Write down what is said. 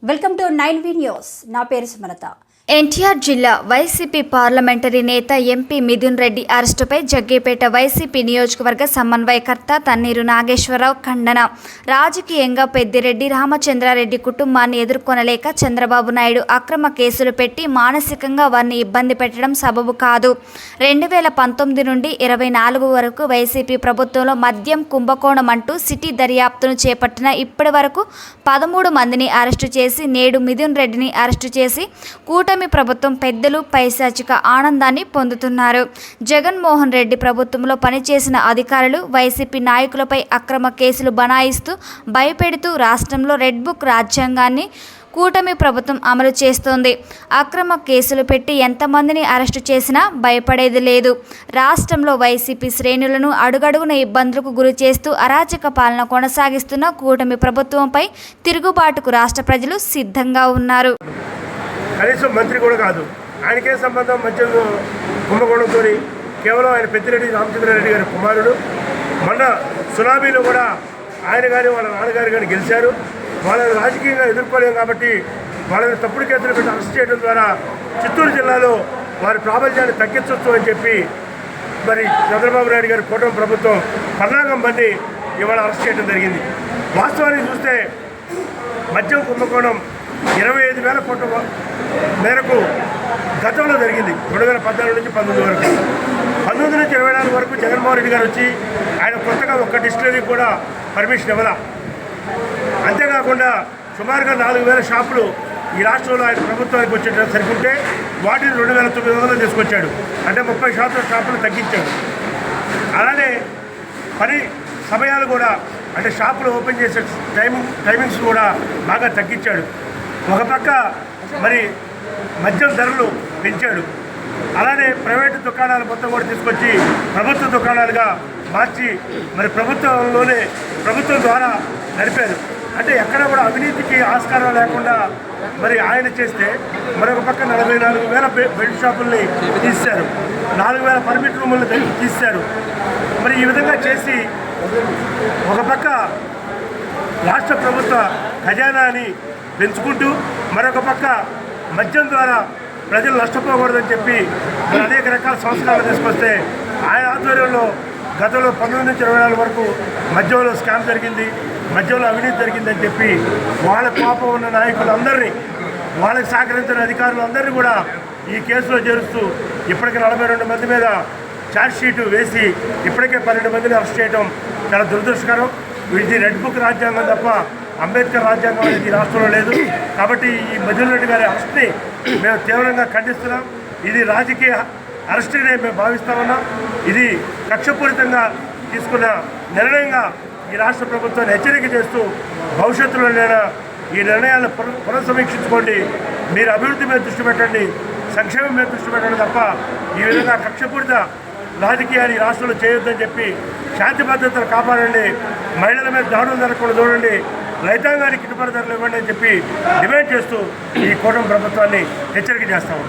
Welcome to 9V news. నా పేరు సుమలత. ఎన్టీఆర్ జిల్లా వైసీపీ పార్లమెంటరీ నేత ఎంపీ మిథున్ రెడ్డి అరెస్టుపై జగ్గేపేట వైసీపీ నియోజకవర్గ సమన్వయకర్త తన్నీరు నాగేశ్వరరావు ఖండన. రాజకీయంగా పెద్దిరెడ్డి రామచంద్రారెడ్డి కుటుంబాన్ని ఎదుర్కొనలేక చంద్రబాబు నాయుడు అక్రమ కేసులు పెట్టి మానసికంగా వారిని ఇబ్బంది పెట్టడం సబబు కాదు. 2019 నుండి 24 వరకు వైసీపీ ప్రభుత్వంలో మద్యం కుంభకోణం అంటూ సిటీ దర్యాప్తును చేపట్టిన ఇప్పటి వరకు 13 మందిని అరెస్టు చేసి నేడు మిథున్ రెడ్డిని అరెస్టు చేసి కూటమి ప్రభుత్వం పెద్దలు పైశాచిక ఆనందాన్ని పొందుతున్నారు. జగన్మోహన్ రెడ్డి ప్రభుత్వంలో పనిచేసిన అధికారులు వైసీపీ నాయకులపై అక్రమ కేసులు బనాయిస్తూ భయపెడుతూ రాష్ట్రంలో రెడ్ బుక్ రాజ్యాంగాన్ని కూటమి ప్రభుత్వం అమలు చేస్తోంది. అక్రమ కేసులు పెట్టి ఎంతమందిని అరెస్టు చేసినా భయపడేది లేదు. రాష్ట్రంలో వైసీపీ శ్రేణులను అడుగడుగున ఇబ్బందులకు గురి చేస్తూ అరాచక పాలన కొనసాగిస్తున్న కూటమి ప్రభుత్వంపై తిరుగుబాటుకు రాష్ట్ర ప్రజలు సిద్ధంగా ఉన్నారు. కనీసం మంత్రి కూడా కాదు. ఆయనకే సంబంధం మద్యం కుంభకోణంతో కేవలం ఆయన పెద్దిరెడ్డి రామచంద్రారెడ్డి గారి కుమారుడు. మొన్న సునామీలో కూడా ఆయన కానీ వాళ్ళ నాన్నగారు కానీ గెలిచారు. వాళ్ళని రాజకీయంగా ఎదుర్కోలేము కాబట్టి వాళ్ళని తప్పుడు కేసులు పెట్టి అరెస్ట్ చేయడం ద్వారా చిత్తూరు జిల్లాలో వారి ప్రాబల్యాన్ని తగ్గించవచ్చు అని చెప్పి మరి చంద్రబాబు నాయుడు గారి కూటమి ప్రభుత్వం పన్నాగం బండి ఇవాళ అరెస్ట్ చేయడం జరిగింది. వాస్తవానికి చూస్తే మద్యం కుంభకోణం 25,000 కోట్ల మేరకు గతంలో జరిగింది. 2014 నుంచి 19 వరకు. 19 నుంచి 24 వరకు జగన్మోహన్ రెడ్డి గారు వచ్చి ఆయన కొత్తగా ఒక్క డిస్టిలరీ కూడా పర్మిషన్ ఇవ్వాల. అంతేకాకుండా సుమారుగా 4,000 షాపులు ఈ రాష్ట్రంలో ఆయన ప్రభుత్వానికి వచ్చేట సరికుంటే వాటిని 2,900 తీసుకొచ్చాడు. అంటే 30% షాపులు తగ్గించాడు. అలానే పని సమయాలు కూడా అంటే షాపులు ఓపెన్ చేసే టైమింగ్స్ కూడా బాగా తగ్గించాడు. ఒక పక్క మరి మద్యం ధరలు పెంచాడు. అలానే ప్రైవేటు దుకాణాలు మొత్తం కూడా తీసుకొచ్చి ప్రభుత్వ దుకాణాలుగా మార్చి మరి ప్రభుత్వం ద్వారా నడిపారు. అంటే ఎక్కడ కూడా అవినీతికి ఆస్కారం లేకుండా మరి ఆయన చేస్తే మరొక పక్క 44,000 బెడ్ షాపుల్ని తీశారు. 4,000 పర్మిట్ రూములను తీశారు. మరి ఈ విధంగా చేసి ఒక పక్క రాష్ట్ర ప్రభుత్వ ఖజానాని పెంచుకుంటూ మరొక పక్క మద్యం ద్వారా ప్రజలు నష్టపోకూడదని చెప్పి అనేక రకాల సంస్కరణలు తీసుకొస్తే ఆయన ఆధ్వర్యంలో గతంలో 19 నుంచి 24 వరకు మద్యంలో స్కామ్ జరిగింది, మద్యంలో అవినీతి జరిగిందని చెప్పి వాళ్ళ కోపం ఉన్న నాయకులందరినీ, వాళ్ళకి సహకరించిన అధికారులందరినీ కూడా ఈ కేసులో చేరుస్తూ ఇప్పటికే 42 మంది మీద ఛార్జ్షీటు వేసి ఇప్పటికే 12 మందిని అరెస్ట్ చేయడం చాలా దురదృష్టకరం. ఇది రెడ్ బుక్ రాజ్యాంగం తప్ప అంబేద్కర్ రాజ్యాంగం అనేది ఈ రాష్ట్రంలో లేదు. కాబట్టి ఈ మిథున్ రెడ్డి గారి అరెస్ట్ని మేము తీవ్రంగా ఖండిస్తున్నాం. ఇది రాజకీయ అరెస్ట్నే మేము భావిస్తా ఉన్నాం. ఇది కక్షపూరితంగా తీసుకున్న నిర్ణయంగా ఈ రాష్ట్ర ప్రభుత్వాన్ని హెచ్చరిక చేస్తూ భవిష్యత్తులో ఈ నిర్ణయాలను పునఃసమీక్షించుకోండి. మీరు అభివృద్ధి మీద దృష్టి పెట్టండి, సంక్షేమం మీద దృష్టి పెట్టండి తప్ప ఈ విధంగా కక్షపూరిత రాజకీయాలు ఈ రాష్ట్రంలో చేయొద్దని చెప్పి శాంతి భద్రతలు కాపాడండి, మహిళల మీద దాడులు జరగకుండా చూడండి, రైతాంగానికి గిట్టుబాటు ధరలు ఇవ్వండి అని చెప్పి డిమాండ్ చేస్తూ ఈ కూటమి ప్రభుత్వాన్ని హెచ్చరిక చేస్తాము.